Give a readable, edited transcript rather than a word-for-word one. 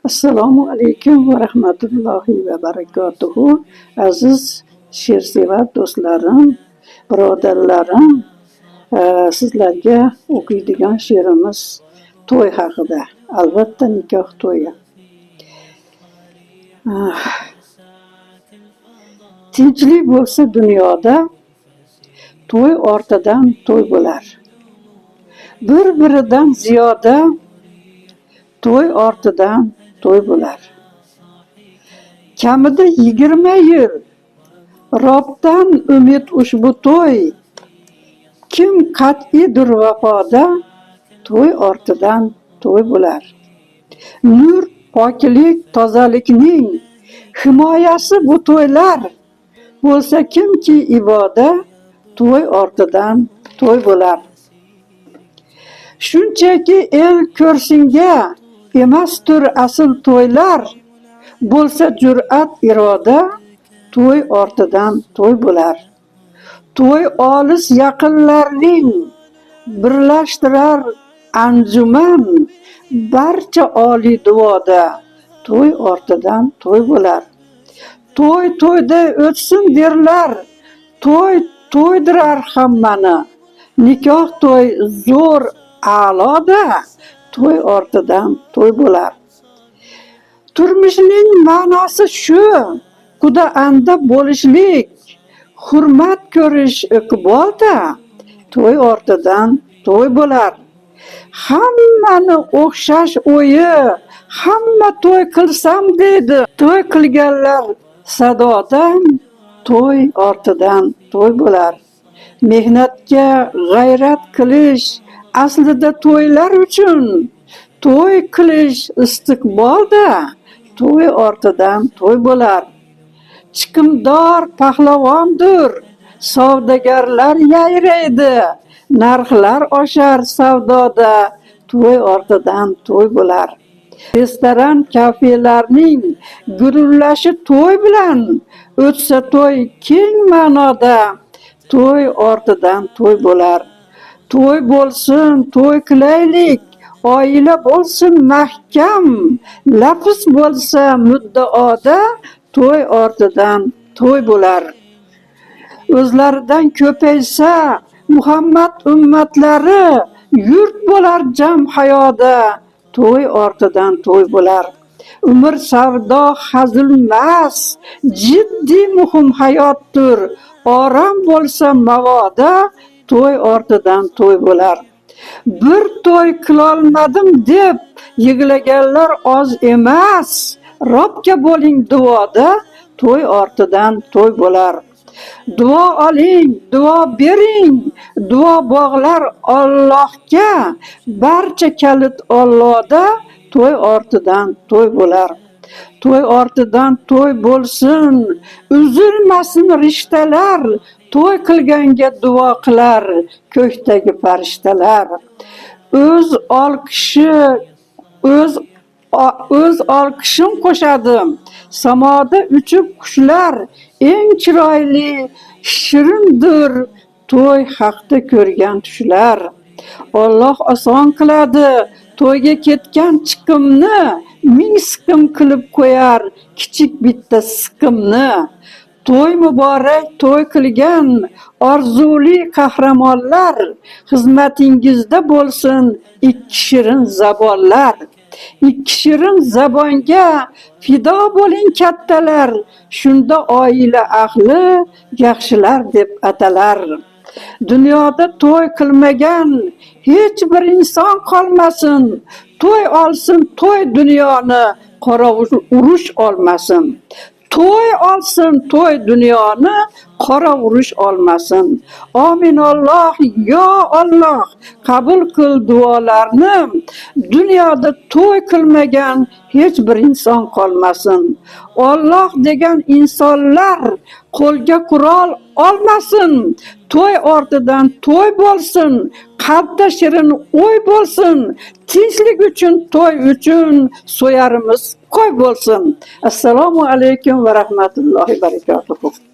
Assalomu alaykum va rahmatullohi va barakatuhu. Aziz she'rsevar do'stlarim, birodarlarim, sizlarga o'qiydigan she'rimiz to'y haqida. Albatta nikoh to'yi. Tinchlik bo'lsa dunyoda, to'y ortidan to'y bo'lar. Bir-biridan ziyoda to'y ortidan to'y bo'lar. Kamida 20 yil Robdan umid ushbu to'y. Kim qat'idir vafoda, to'y ortidan to'y bo'lar. Nur, poklik, tozalikning himoyasi bu to'ylar. Bo'lsa kimki iboda, to'y ortidan to'y bo'lar. Shunchaki el ko'rsinga emasdir asl to'ylar. Bo'lsa jur'at iroda, to'y ortidan to'y bo'lar. To'y olis yaqinlarning birlashtirar anjuman. Barcha oliy duoda, to'y ortidan to'y bo'lar. To'y to'yda o'tsin derlar, to'y to'ydirar hammani. Nikoh to'y zo'r a'loda, to'y ortidan to'y bo'lar. Turmushning ma'nosi shu, quda anda bo'lishlik, hurmat ko'rish iqbolda, to'y ortidan to'y bo'lar. Hammani o'xshash o'yi, hamma to'y qilsam deydi. To'y qilganlar sadodan, to'y ortidan to'y bo'lar. Mehnatga g'ayrat qilish aslida to'ylar uchun, to'y qilish istiqbolda, to'y ortidan to'y bo'lar. Chiqimdor pahlavondir, savdogarlar yayraydi, narxlar oshar savdoda, to'y ortidan to'y bo'lar. Restoran, kafelarning gurullashi to'y bilan, o'tsa to'y keng ma'noda, to'y ortidan to'y bo'lar. To'y bo'lsin, to'y qilaylik, oila bo'lsin mahkam, lafz bo'lsa muddaoda, to'y ortidan to'y bo'lar. O'zlaridan ko'paysa Muhammad ummatlari, yurt bo'lar jam hayoda, to'y ortidan to'y bo'lar. Umr savdo hazilmas, jiddiy muhim hayotdir, orom bo'lsa mavoda, to'y ortidan to'y bo'lar. Bir to'y qilolmadim deb yig'laganlar oz emas, Robga bo'ling duoda, to'y ortidan to'y bo'lar. Duo oling, duo bering, duo bog'lar Allohga, barcha kalit Allohda, to'y ortidan to'y bo'lar. To'y ortidan to'y bo'lsin, uzilmasin rishtalar, to'y qilganga duo qilar ko'kdagi farishtalar. O'z olqishim qo'shadim, samoda uchib qushlar, eng chiroyli shirindir to'y haqda ko'rgan tushlar. Alloh oson qiladi to'yga ketgan chiqimni, ming siqim qilib qo'yar kichik bitta siqimni. To'y muborak, to'y qilgan orzuli qahramonlar, xizmatingizda bo'lsin ikki shirin zabonlar. Ikki shirin zabonga fido bo'ling kattalar, shunda oila ahli yaxshilar deb atalar. Dunyoda to'y qilmagan hech bir inson qolmasin, to'y olsin to'y dunyoni, qora urush olmasin. To'y olsin to'y dunyoni, qora urush olmasin. Amin Alloh, yo Alloh, qabul qil duolarni. Dunyoda to'y qilmagan hech bir inson qolmasin. Alloh degan insonlar qo'lga qurol olmasin. To'y ortidan to'y bo'lsin, qalbda shirin o'y bo'lsin. Tinchlik uchun, to'y uchun so'yarimiz qo'y bo'lsin. Assalomu alaykum va rahmatullohi va barakatuh.